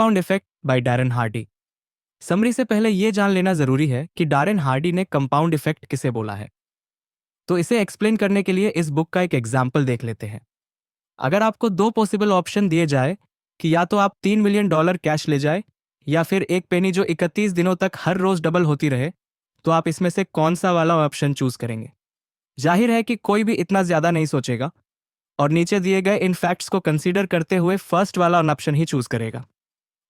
Compound effect by Darren Hardy. Summary से पहले यह जान लेना जरूरी है कि डैरेन हार्डी ने कंपाउंड इफेक्ट किसे बोला है। तो इसे एक्सप्लेन करने के लिए इस बुक का एक एग्जाम्पल देख लेते हैं। अगर आपको दो पॉसिबल ऑप्शन दिए जाए कि या तो आप $3 मिलियन कैश ले जाए या फिर एक पेनी जो 31 दिनों तक हर रोज डबल होती रहे, तो आप इसमें से कौन सा वाला ऑप्शन चूज करेंगे? जाहिर है कि कोई भी इतना ज्यादा नहीं सोचेगा और नीचे दिए गए इन फैक्ट्स को कंसीडर करते हुए फर्स्ट वाला ऑप्शन ही चूज करेगा,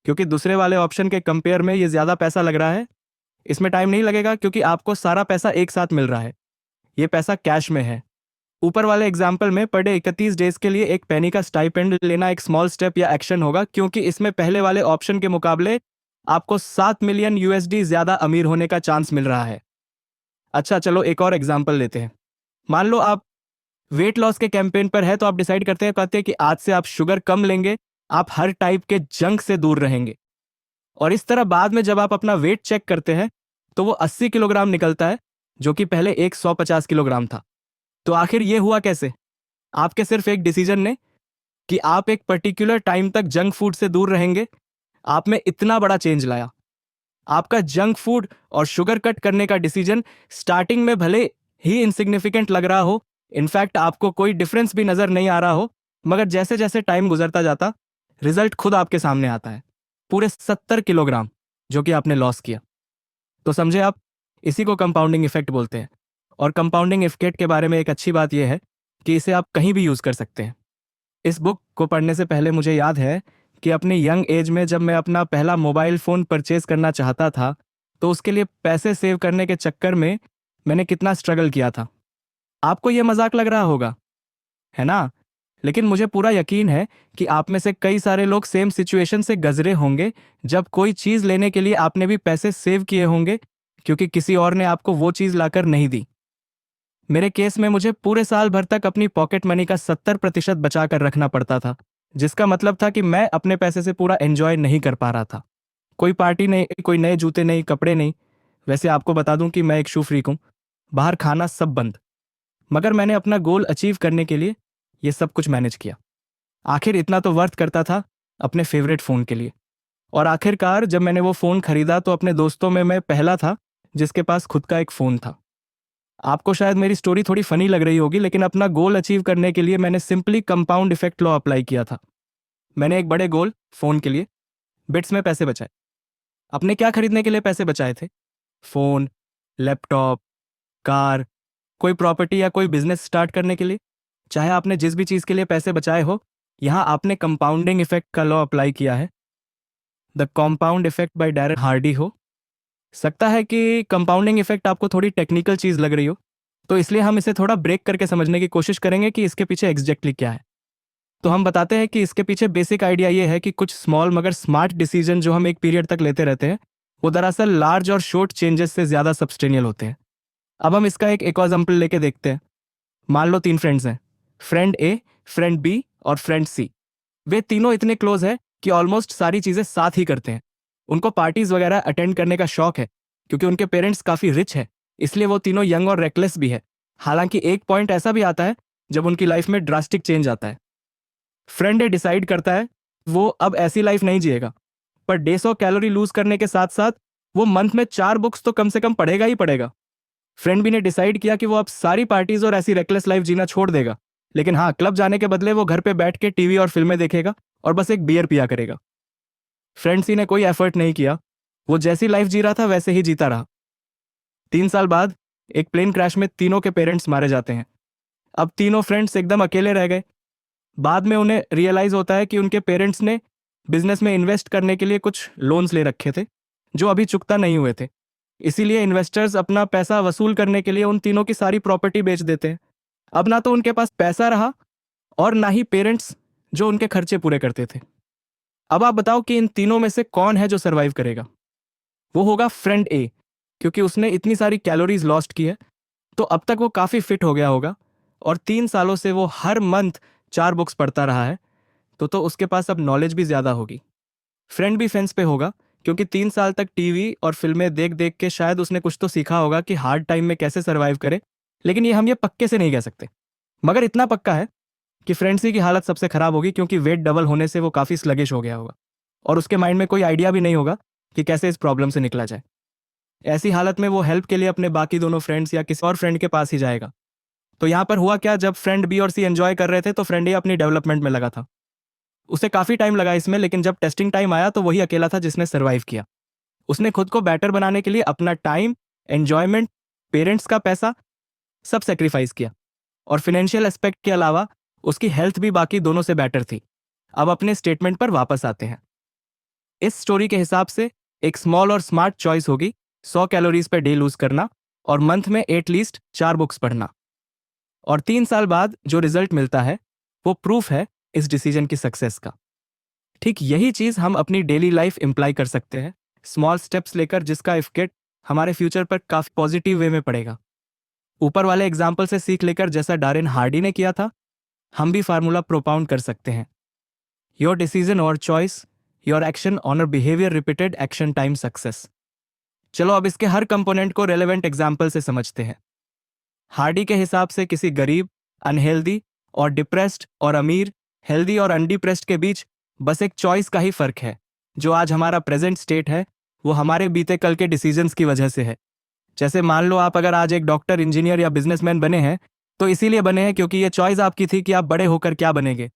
क्योंकि दूसरे वाले ऑप्शन के कंपेयर में ये ज्यादा पैसा लग रहा है। इसमें टाइम नहीं लगेगा क्योंकि आपको सारा पैसा एक साथ मिल रहा है। ये पैसा कैश में है। ऊपर वाले एग्जाम्पल में पर डे 31 डेज के लिए एक पेनी का स्टाइपेंड लेना एक स्मॉल स्टेप या एक्शन होगा, क्योंकि इसमें पहले वाले ऑप्शन के मुकाबले आपको 7 मिलियन यूएसडी ज्यादा अमीर होने का चांस मिल रहा है। अच्छा, चलो एक और एग्जाम्पल लेते हैं। मान लो आप वेट लॉस के कैंपेन पर है, तो आप डिसाइड कहते हैं कि आज से आप शुगर कम लेंगे, आप हर टाइप के जंक से दूर रहेंगे। और इस तरह बाद में जब आप अपना वेट चेक करते हैं तो वो 80 किलोग्राम निकलता है, जो कि पहले 150 किलोग्राम था। तो आखिर ये हुआ कैसे? आपके सिर्फ एक डिसीजन ने कि आप एक पर्टिकुलर टाइम तक जंक फूड से दूर रहेंगे, आप में इतना बड़ा चेंज लाया। आपका जंक फूड और शुगर कट करने का डिसीजन स्टार्टिंग में भले ही इनसिग्निफिकेंट लग रहा हो, इनफैक्ट आपको कोई डिफरेंस भी नजर नहीं आ रहा हो, मगर जैसे जैसे टाइम गुजरता जाता रिजल्ट खुद आपके सामने आता है। पूरे 70 किलोग्राम जो कि आपने लॉस किया। तो समझे आप, इसी को कंपाउंडिंग इफेक्ट बोलते हैं। और कंपाउंडिंग इफेक्ट के बारे में एक अच्छी बात यह है कि इसे आप कहीं भी यूज कर सकते हैं। इस बुक को पढ़ने से पहले मुझे याद है कि अपनी यंग एज में जब मैं अपना पहला मोबाइल फोन परचेज करना चाहता था, तो उसके लिए पैसे सेव करने के चक्कर में मैंने कितना स्ट्रगल किया था। आपको यह मजाक लग रहा होगा, है ना? लेकिन मुझे पूरा यकीन है कि आप में से कई सारे लोग सेम सिचुएशन से गुजरे होंगे, जब कोई चीज लेने के लिए आपने भी पैसे सेव किए होंगे क्योंकि किसी और ने आपको वो चीज लाकर नहीं दी। मेरे केस में मुझे पूरे साल भर तक अपनी पॉकेट मनी का 70% बचा कर रखना पड़ता था, जिसका मतलब था कि मैं अपने पैसे से पूरा एंजॉय नहीं कर पा रहा था। कोई पार्टी नहीं, कोई नए जूते नहीं, कपड़े नहीं। वैसे आपको बता दूं कि मैं एक शू फ्रीक हूं, बाहर खाना सब बंद। मगर मैंने अपना गोल अचीव करने के लिए ये सब कुछ मैनेज किया। आखिर इतना तो वर्थ करता था अपने फेवरेट फ़ोन के लिए। और आखिरकार जब मैंने वो फ़ोन खरीदा तो अपने दोस्तों में मैं पहला था जिसके पास खुद का एक फ़ोन था। आपको शायद मेरी स्टोरी थोड़ी फनी लग रही होगी, लेकिन अपना गोल अचीव करने के लिए मैंने simply compound effect law apply किया था। मैंने एक बड़े गोल फ़ोन के लिए बिट्स में पैसे बचाए। अपने क्या खरीदने के लिए पैसे बचाए थे? फ़ोन, लैपटॉप, कार, कोई प्रॉपर्टी या कोई बिजनेस स्टार्ट करने के लिए। चाहे आपने जिस भी चीज के लिए पैसे बचाए हो, यहां आपने कंपाउंडिंग इफेक्ट का लॉ अप्लाई किया है। The compound effect by Darren Hardy हो सकता है कि कंपाउंडिंग इफेक्ट आपको थोड़ी टेक्निकल चीज लग रही हो, तो इसलिए हम इसे थोड़ा ब्रेक करके समझने की कोशिश करेंगे कि इसके पीछे एग्जैक्टली क्या है। तो हम बताते हैं कि इसके पीछे बेसिक आइडिया ये है कि कुछ स्मॉल मगर स्मार्ट डिसीजन जो हम एक पीरियड तक लेते रहते हैं, वो दरअसल लार्ज और शॉर्ट चेंजेस से ज्यादा सब्सटेनियल होते हैं। अब हम इसका एक एग्जाम्पल लेके देखते हैं। मान लो 3 फ्रेंड्स हैं, फ्रेंड ए, फ्रेंड बी और फ्रेंड सी। वे तीनों इतने क्लोज हैं कि ऑलमोस्ट सारी चीजें साथ ही करते हैं। उनको पार्टीज वगैरह अटेंड करने का शौक है, क्योंकि उनके पेरेंट्स काफी रिच है, इसलिए वो तीनों यंग और रेकलेस भी है। हालांकि एक पॉइंट ऐसा भी आता है जब उनकी लाइफ में ड्रास्टिक चेंज आता है। फ्रेंड ए डिसाइड करता है वो अब ऐसी लाइफ नहीं जिएगा, पर 150 कैलोरी लूज करने के साथ साथ वो मंथ में 4 बुक्स तो कम से कम पढ़ेगा ही पढ़ेगा। फ्रेंड बी ने डिसाइड किया कि वो अब सारी पार्टीज और ऐसी रेकलेस लाइफ जीना छोड़ देगा, लेकिन हाँ, क्लब जाने के बदले वो घर पे बैठ के टीवी और फिल्में देखेगा और बस एक बियर पिया करेगा। फ्रेंड सी ने कोई एफर्ट नहीं किया, वो जैसी लाइफ जी रहा था वैसे ही जीता रहा। 3 साल बाद एक प्लेन क्रैश में तीनों के पेरेंट्स मारे जाते हैं। अब तीनों फ्रेंड्स एकदम अकेले रह गए। बाद में उन्हें रियलाइज होता है कि उनके पेरेंट्स ने बिजनेस में इन्वेस्ट करने के लिए कुछ लोन्स ले रखे थे जो अभी चुकता नहीं हुए थे। इसीलिए इन्वेस्टर्स अपना पैसा वसूल करने के लिए उन तीनों की सारी प्रॉपर्टी बेच देते हैं। अब ना तो उनके पास पैसा रहा और ना ही पेरेंट्स जो उनके खर्चे पूरे करते थे। अब आप बताओ कि इन तीनों में से कौन है जो सरवाइव करेगा? वो होगा फ्रेंड ए, क्योंकि उसने इतनी सारी कैलोरीज लॉस्ट की है, तो अब तक वो काफी फिट हो गया होगा और 3 सालों से वो हर मंथ 4 बुक्स पढ़ता रहा है, तो उसके पास अब नॉलेज भी ज्यादा होगी। फ्रेंड भी फेंस पे होगा, क्योंकि 3 साल तक टीवी और फिल्में देख देख के शायद उसने कुछ तो सीखा होगा कि हार्ड टाइम में कैसे सरवाइव करे, लेकिन ये हम ये पक्के से नहीं कह सकते। मगर इतना पक्का है कि फ्रेंड सी की हालत सबसे खराब होगी, क्योंकि वेट डबल होने से वो काफी स्लगिश हो गया होगा। और उसके माइंड में कोई आइडिया भी नहीं होगा कि कैसे इस प्रॉब्लम से निकला जाए। ऐसी हालत में वो हेल्प के लिए अपने बाकी दोनों फ्रेंड्स या किसी और फ्रेंड के पास ही जाएगा। तो यहाँ पर हुआ क्या, जब फ्रेंड बी और सी एंजॉय कर रहे थे तो फ्रेंड ए अपनी डेवलपमेंट में लगा था। उसे काफ़ी टाइम लगा इसमें, लेकिन जब टेस्टिंग टाइम आया तो वही अकेला था जिसने सर्वाइव किया। उसने खुद को बेटर बनाने के लिए अपना टाइम, एंजॉयमेंट, पेरेंट्स का पैसा सब सेक्रीफाइस किया, और फिनेंशियल एस्पेक्ट के अलावा उसकी हेल्थ भी बाकी दोनों से बेटर थी। अब अपने स्टेटमेंट पर वापस आते हैं। इस स्टोरी के हिसाब से एक स्मॉल और स्मार्ट चॉइस होगी 100 कैलोरीज पर डे लूज करना और मंथ में एटलीस्ट 4 बुक्स पढ़ना। और 3 साल बाद जो रिजल्ट मिलता है वो प्रूफ है इस डिसीजन की सक्सेस का। ठीक यही चीज हम अपनी डेली लाइफ इंप्लाई कर सकते हैं, स्मॉल स्टेप्स लेकर, जिसका इफेक्ट हमारे फ्यूचर पर काफी पॉजिटिव वे में पड़ेगा। ऊपर वाले एग्जाम्पल से सीख लेकर, जैसा डारेन हार्डी ने किया था, हम भी फार्मूला प्रोपाउंड कर सकते हैं। योर डिसीजन और choice, your action honour behaviour repeated action time success. चलो अब इसके हर कंपोनेंट को रेलेवेंट एग्जाम्पल से समझते हैं। हार्डी के हिसाब से किसी गरीब, अनहेल्दी और डिप्रेस्ड और अमीर, हेल्दी और अनडिप्रेस्ड के बीच बस एक चॉइस का ही फर्क है। जो आज हमारा प्रेजेंट स्टेट है वो हमारे बीते कल के डिसीजंस की वजह से है। जैसे मान लो आप अगर आज एक डॉक्टर, इंजीनियर या बिजनेसमैन बने हैं तो इसीलिए बने हैं क्योंकि ये चॉइस आपकी थी कि आप बड़े होकर क्या बनेंगे।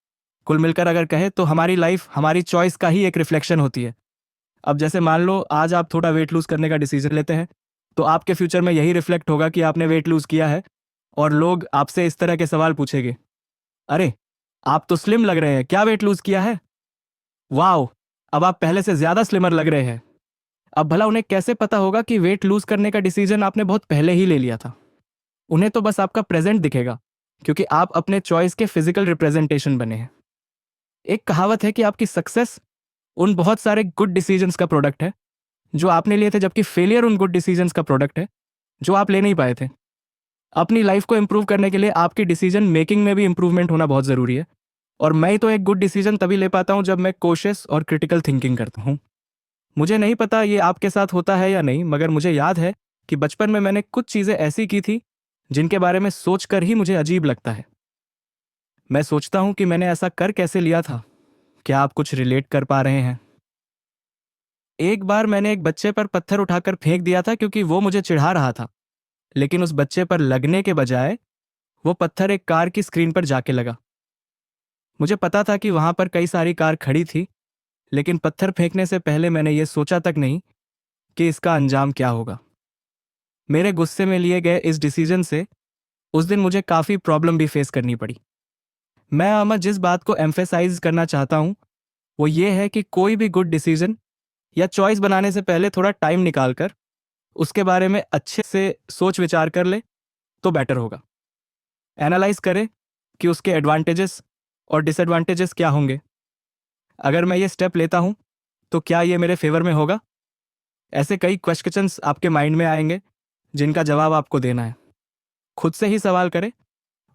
कुल मिलकर अगर कहे तो हमारी लाइफ हमारी चॉइस का ही एक रिफ्लेक्शन होती है। अब जैसे मान लो आज आप थोड़ा वेट लूज करने का डिसीजन लेते हैं तो आपके फ्यूचर में यही रिफ्लेक्ट होगा कि आपने वेट लूज किया है, और लोग आपसे इस तरह के सवाल पूछेंगे, अरे आप तो स्लिम लग रहे हैं, क्या वेट लूज किया है? वाओ, अब आप पहले से ज्यादा स्लिमर लग रहे हैं। अब भला उन्हें कैसे पता होगा कि वेट लूज करने का डिसीजन आपने बहुत पहले ही ले लिया था? उन्हें तो बस आपका प्रेजेंट दिखेगा, क्योंकि आप अपने चॉइस के फिजिकल रिप्रेजेंटेशन बने हैं। एक कहावत है कि आपकी सक्सेस उन बहुत सारे गुड डिसीजंस का प्रोडक्ट है जो आपने लिए थे, जबकि फेलियर उन गुड डिसीजंस का प्रोडक्ट है जो आप ले नहीं पाए थे। अपनी लाइफ को इंप्रूव करने के लिए आपकी डिसीजन मेकिंग में भी इंप्रूवमेंट होना बहुत जरूरी है। और मैं तो एक गुड डिसीजन तभी ले पाता हूं जब मैं कोशियस और क्रिटिकल थिंकिंग करता हूं। मुझे नहीं पता ये आपके साथ होता है या नहीं, मगर मुझे याद है कि बचपन में मैंने कुछ चीजें ऐसी की थी जिनके बारे में सोचकर ही मुझे अजीब लगता है। मैं सोचता हूं कि मैंने ऐसा कर कैसे लिया था। क्या आप कुछ रिलेट कर पा रहे हैं? एक बार मैंने एक बच्चे पर पत्थर उठाकर फेंक दिया था क्योंकि वो मुझे चिढ़ा रहा था, लेकिन उस बच्चे पर लगने के बजाय वो पत्थर एक कार की स्क्रीन पर जाके लगा। मुझे पता था कि वहां पर कई सारी कार खड़ी थी, लेकिन पत्थर फेंकने से पहले मैंने ये सोचा तक नहीं कि इसका अंजाम क्या होगा। मेरे गुस्से में लिए गए इस डिसीजन से उस दिन मुझे काफ़ी प्रॉब्लम भी फेस करनी पड़ी। मैं अमर जिस बात को एम्फेसाइज करना चाहता हूँ वो ये है कि कोई भी गुड डिसीजन या चॉइस बनाने से पहले थोड़ा टाइम निकालकर उसके बारे में अच्छे से सोच विचार कर ले तो बेटर होगा। एनालाइज करें कि उसके एडवांटेजेस और डिसएडवांटेजेस क्या होंगे। अगर मैं ये स्टेप लेता हूँ तो क्या ये मेरे फेवर में होगा? ऐसे कई क्वेश्चंस आपके माइंड में आएंगे जिनका जवाब आपको देना है। खुद से ही सवाल करें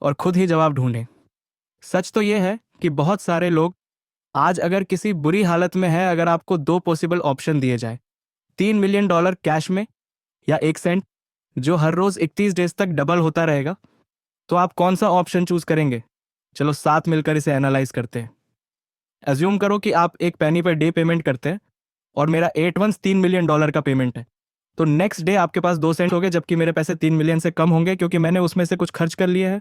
और खुद ही जवाब ढूंढें। सच तो यह है कि बहुत सारे लोग आज अगर किसी बुरी हालत में है, अगर आपको 2 पॉसिबल ऑप्शन दिए जाए, $3 मिलियन कैश में या 1 सेंट जो हर रोज 31 डेज तक डबल होता रहेगा, तो आप कौन सा ऑप्शन चूज करेंगे? चलो साथ मिलकर इसे एनालाइज करते हैं। एज्यूम करो कि आप 1 पेनी पर डे पेमेंट करते हैं और मेरा 8 वंस $3 मिलियन का पेमेंट है, तो नेक्स्ट डे आपके पास 2 सेंट होंगे, जबकि मेरे पैसे 3 मिलियन से कम होंगे क्योंकि मैंने उसमें से कुछ खर्च कर लिए हैं।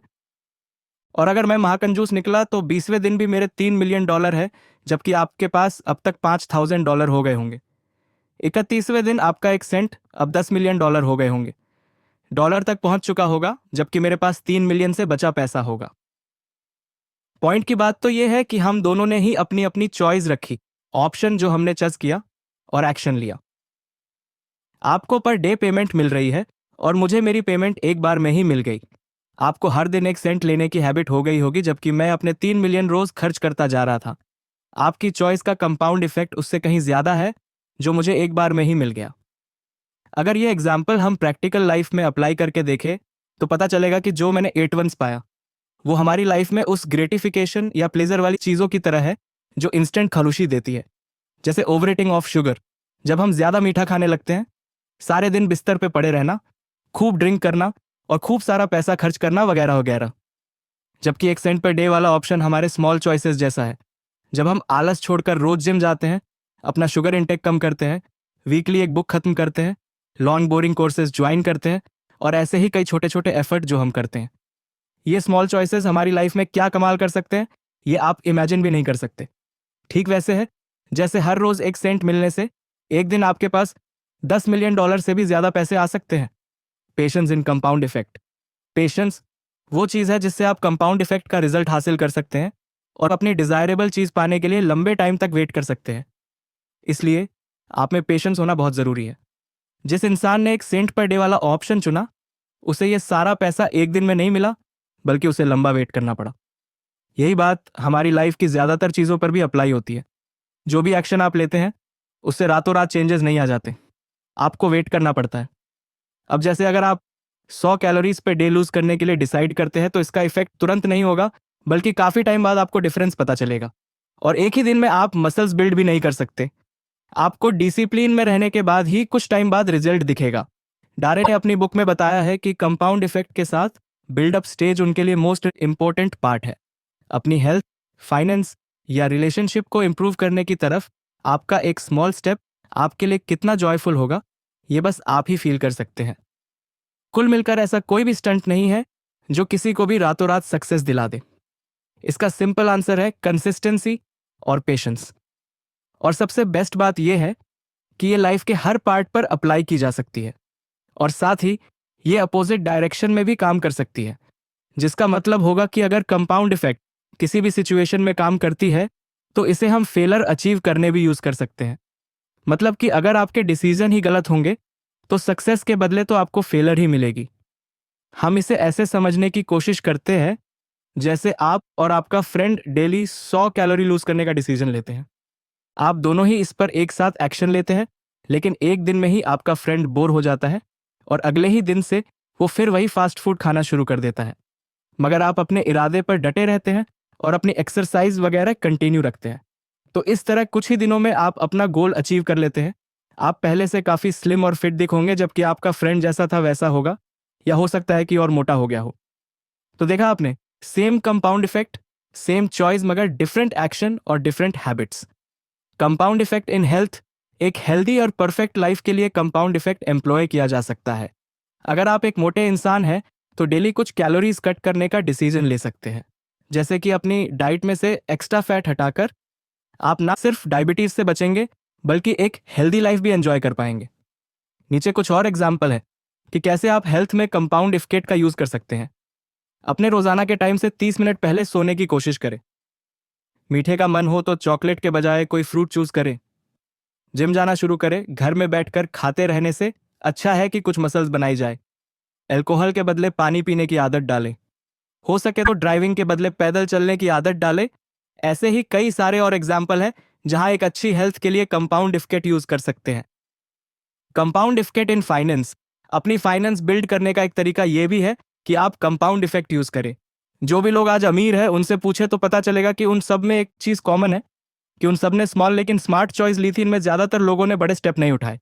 और अगर मैं महाकंजूस निकला तो 20वें दिन भी मेरे $3 मिलियन है, जबकि आपके पास अब तक $5,000 हो गए होंगे। 31वें दिन आपका 1 सेंट अब $10 मिलियन हो गए होंगे। डॉलर तक पहुंच चुका होगा, जबकि मेरे पास 3 मिलियन से बचा पैसा होगा। पॉइंट की बात तो यह है कि हम दोनों ने ही अपनी अपनी चॉइस रखी, ऑप्शन जो हमने चूज किया और एक्शन लिया। आपको पर डे पेमेंट मिल रही है और मुझे मेरी पेमेंट एक बार में ही मिल गई। आपको हर दिन 1 सेंट लेने की हैबिट हो गई होगी, जबकि मैं अपने 3 मिलियन रोज खर्च करता जा रहा था। आपकी चॉइस का कंपाउंड इफेक्ट उससे कहीं ज्यादा है जो मुझे एक बार में ही मिल गया। अगर ये एग्जाम्पल हम प्रैक्टिकल लाइफ में अप्लाई करके देखें तो पता चलेगा कि जो मैंने 8 वंस पाया वो हमारी लाइफ में उस ग्रेटिफिकेशन या प्लेजर वाली चीज़ों की तरह है जो इंस्टेंट खलुशी देती है। जैसे ओवर ईटिंग ऑफ शुगर, जब हम ज़्यादा मीठा खाने लगते हैं, सारे दिन बिस्तर पे पड़े रहना, खूब ड्रिंक करना और खूब सारा पैसा खर्च करना वगैरह वगैरह। जबकि 1 सेंट पर डे वाला ऑप्शन हमारे स्मॉल चॉइसेस जैसा है। जब हम आलस छोड़कर रोज जिम जाते हैं अपना शुगर इंटेक कम करते हैं, वीकली एक बुक खत्म करते हैं, लॉन्ग बोरिंग कोर्सेज ज्वाइन करते हैं, और ऐसे ही कई छोटे छोटे एफर्ट जो हम करते हैं। ये स्मॉल चॉइसेस हमारी लाइफ में क्या कमाल कर सकते हैं, ये आप इमेजिन भी नहीं कर सकते। ठीक वैसे है जैसे हर रोज एक सेंट मिलने से एक दिन आपके पास $10 मिलियन से भी ज्यादा पैसे आ सकते हैं। पेशेंस इन कंपाउंड इफेक्ट। पेशेंस वो चीज है जिससे आप कंपाउंड इफेक्ट का रिजल्ट हासिल कर सकते हैं और अपनी डिजायरेबल चीज पाने के लिए लंबे टाइम तक वेट कर सकते हैं। इसलिए आप में पेशेंस होना बहुत जरूरी है। जिस इंसान ने एक सेंट पर डे वाला ऑप्शन चुना, उसे यह सारा पैसा एक दिन में नहीं मिला, बल्कि उसे लंबा वेट करना पड़ा। यही बात हमारी लाइफ की ज्यादातर चीजों पर भी अप्लाई होती है। जो भी एक्शन आप लेते हैं उससे रातों रात चेंजेस नहीं आ जाते, आपको वेट करना पड़ता है। अब जैसे अगर आप 100 कैलोरीज पे डे लूज करने के लिए डिसाइड करते हैं तो इसका इफेक्ट तुरंत नहीं होगा, बल्कि काफी टाइम बाद आपको डिफरेंस पता चलेगा। और एक ही दिन में आप मसल्स बिल्ड भी नहीं कर सकते। आपको डिसिप्लिन में रहने के बाद ही कुछ टाइम बाद रिजल्ट दिखेगा। डारे ने अपनी बुक में बताया है कि कंपाउंड इफेक्ट के साथ बिल्डअप स्टेज उनके लिए मोस्ट इंपॉर्टेंट पार्ट है। अपनी हेल्थ, फाइनेंस या रिलेशनशिप को इंप्रूव करने की तरफ आपका एक स्मॉल स्टेप आपके लिए कितना जॉयफुल होगा, ये बस आप ही फील कर सकते हैं। कुल मिलकर ऐसा कोई भी स्टंट नहीं है जो किसी को भी रातों रात सक्सेस दिला दे। इसका सिंपल आंसर है कंसिस्टेंसी और पेशेंस। और सबसे बेस्ट बात यह है कि ये लाइफ के हर पार्ट पर अप्लाई की जा सकती है, और साथ ही ये अपोजिट डायरेक्शन में भी काम कर सकती है। जिसका मतलब होगा कि अगर कंपाउंड इफेक्ट किसी भी सिचुएशन में काम करती है तो इसे हम फेलर अचीव करने भी यूज कर सकते हैं। मतलब कि अगर आपके डिसीजन ही गलत होंगे तो सक्सेस के बदले तो आपको फेलर ही मिलेगी। हम इसे ऐसे समझने की कोशिश करते हैं जैसे आप और आपका फ्रेंड डेली 100 कैलोरी लूज करने का डिसीजन लेते हैं। आप दोनों ही इस पर एक साथ एक्शन लेते हैं, लेकिन एक दिन में ही आपका फ्रेंड बोर हो जाता है और अगले ही दिन से वो फिर वही फास्ट फूड खाना शुरू कर देता है। मगर आप अपने इरादे पर डटे रहते हैं और अपनी एक्सरसाइज वगैरह कंटिन्यू रखते हैं। तो इस तरह कुछ ही दिनों में आप अपना गोल अचीव कर लेते हैं। आप पहले से काफी स्लिम और फिट दिखोगे, जबकि आपका फ्रेंड जैसा था वैसा होगा, या हो सकता है कि और मोटा हो गया हो। तो देखा आपने, same compound effect, same choice, मगर डिफरेंट एक्शन और different habits. Compound effect in health. एक हेल्दी और परफेक्ट लाइफ के लिए कंपाउंड इफेक्ट एम्प्लॉय किया जा सकता है। अगर आप एक मोटे इंसान हैं तो डेली कुछ कैलोरीज कट करने का डिसीजन ले सकते हैं। जैसे कि अपनी डाइट में से एक्स्ट्रा फैट हटाकर आप ना सिर्फ डायबिटीज से बचेंगे, बल्कि एक हेल्दी लाइफ भी एंजॉय कर पाएंगे। नीचे कुछ और एग्जाम्पल है कि कैसे आप हेल्थ में कंपाउंड इफेक्ट का यूज कर सकते हैं। अपने रोजाना के टाइम से 30 मिनट पहले सोने की कोशिश करें। मीठे का मन हो तो चॉकलेट के बजाय कोई फ्रूट चूज करें। जिम जाना शुरू करें। घर में बैठकर खाते रहने से अच्छा है कि कुछ मसल्स बनाई जाए। अल्कोहल के बदले पानी पीने की आदत डालें। हो सके तो ड्राइविंग के बदले पैदल चलने की आदत डालें। ऐसे ही कई सारे और एग्जाम्पल हैं जहां एक अच्छी हेल्थ के लिए कंपाउंड इफेक्ट यूज कर सकते हैं। Compound effect in finance. अपनी फाइनेंस बिल्ड करने का एक तरीका यह भी है कि आप कंपाउंड इफेक्ट यूज करें। जो भी लोग आज अमीर है उनसे पूछे तो पता चलेगा कि उन सब में एक चीज कॉमन है कि उन सब ने स्मॉल लेकिन स्मार्ट चॉइस ली थी। इनमें ज्यादातर लोगों ने बड़े स्टेप नहीं उठाए।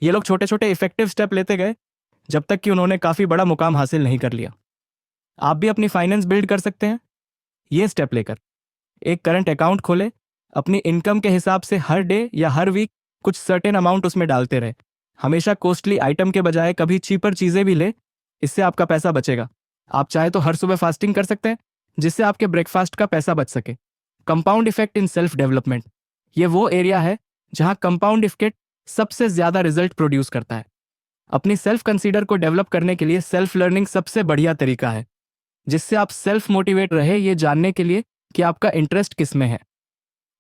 ये लोग छोटे छोटे इफेक्टिव स्टेप लेते गए जब तक कि उन्होंने काफी बड़ा मुकाम हासिल नहीं कर लिया। आप भी अपनी फाइनेंस बिल्ड कर सकते हैं ये स्टेप लेकर। एक करंट अकाउंट खोले। अपनी इनकम के हिसाब से हर डे या हर वीक कुछ सर्टेन अमाउंट उसमें डालते रहे। हमेशा कॉस्टली आइटम के बजाय कभी चीपर चीजें भी ले, इससे आपका पैसा बचेगा। आप चाहे तो हर सुबह फास्टिंग कर सकते हैं जिससे आपके ब्रेकफास्ट का पैसा बच सके। Compound effect in self development. ये वो एरिया है जहां कंपाउंड इफेक्ट सबसे ज्यादा रिजल्ट प्रोड्यूस करता है। अपनी सेल्फ कंसीडर को डेवलप करने के लिए सेल्फ लर्निंग सबसे बढ़िया तरीका है, जिससे आप सेल्फ मोटिवेट रहे ये जानने के लिए कि आपका इंटरेस्ट किस में है।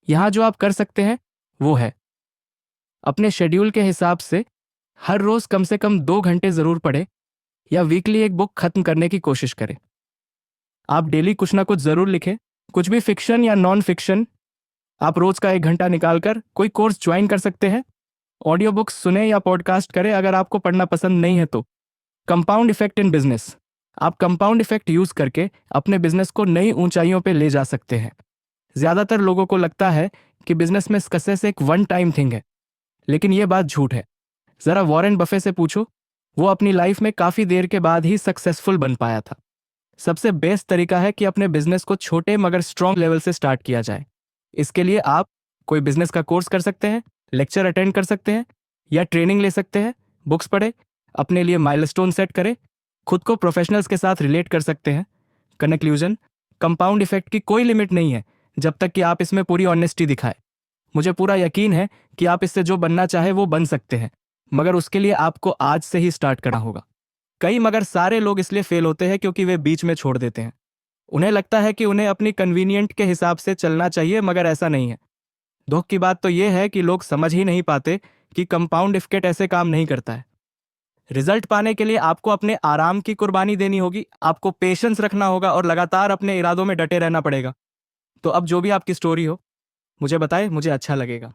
यहां जो आप कर सकते हैं वो है अपने शेड्यूल के हिसाब से हर रोज कम से कम 2 घंटे जरूर पढ़े या वीकली एक बुक खत्म करने की कोशिश करें। आप डेली कुछ ना कुछ जरूर लिखें, कुछ भी फिक्शन या नॉन फिक्शन। आप रोज का 1 घंटा निकालकर कोई कोर्स ज्वाइन कर सकते हैं। ऑडियो बुक्स सुने या पॉडकास्ट करें अगर आपको पढ़ना पसंद नहीं है तो। Compound effect in business. आप कंपाउंड इफेक्ट यूज करके अपने बिजनेस को नई ऊंचाइयों पे ले जा सकते हैं। ज्यादातर लोगों को लगता है कि बिजनेस में सक्सेस एक वन टाइम थिंग है, लेकिन यह बात झूठ है। जरा वॉरेन बफे से पूछो, वो अपनी लाइफ में काफी देर के बाद ही सक्सेसफुल बन पाया था। सबसे बेस्ट तरीका है कि अपने बिजनेस को छोटे मगर स्ट्रॉन्ग लेवल से स्टार्ट किया जाए। इसके लिए आप कोई बिजनेस का कोर्स कर सकते हैं, लेक्चर अटेंड कर सकते हैं या ट्रेनिंग ले सकते हैं, बुक्स पढ़े, अपने लिए माइलस्टोन सेट करें, खुद को प्रोफेशनल्स के साथ रिलेट कर सकते हैं। कंक्लूजन, कंपाउंड इफेक्ट की कोई लिमिट नहीं है जब तक कि आप इसमें पूरी ऑनेस्टी दिखाए। मुझे पूरा यकीन है कि आप इससे जो बनना चाहे वो बन सकते हैं, मगर उसके लिए आपको आज से ही स्टार्ट करना होगा। मगर सारे लोग इसलिए फेल होते हैं क्योंकि वे बीच में छोड़ देते हैं। उन्हें लगता है कि उन्हें अपनी कन्वीनियंट के हिसाब से चलना चाहिए, मगर ऐसा नहीं है। दुख की बात तो यह है कि लोग समझ ही नहीं पाते कि कंपाउंड इफेक्ट ऐसे काम नहीं करता है। रिजल्ट पाने के लिए आपको अपने आराम की कुर्बानी देनी होगी, आपको पेशेंस रखना होगा और लगातार अपने इरादों में डटे रहना पड़ेगा। तो अब जो भी आपकी स्टोरी हो, मुझे बताएं, मुझे अच्छा लगेगा।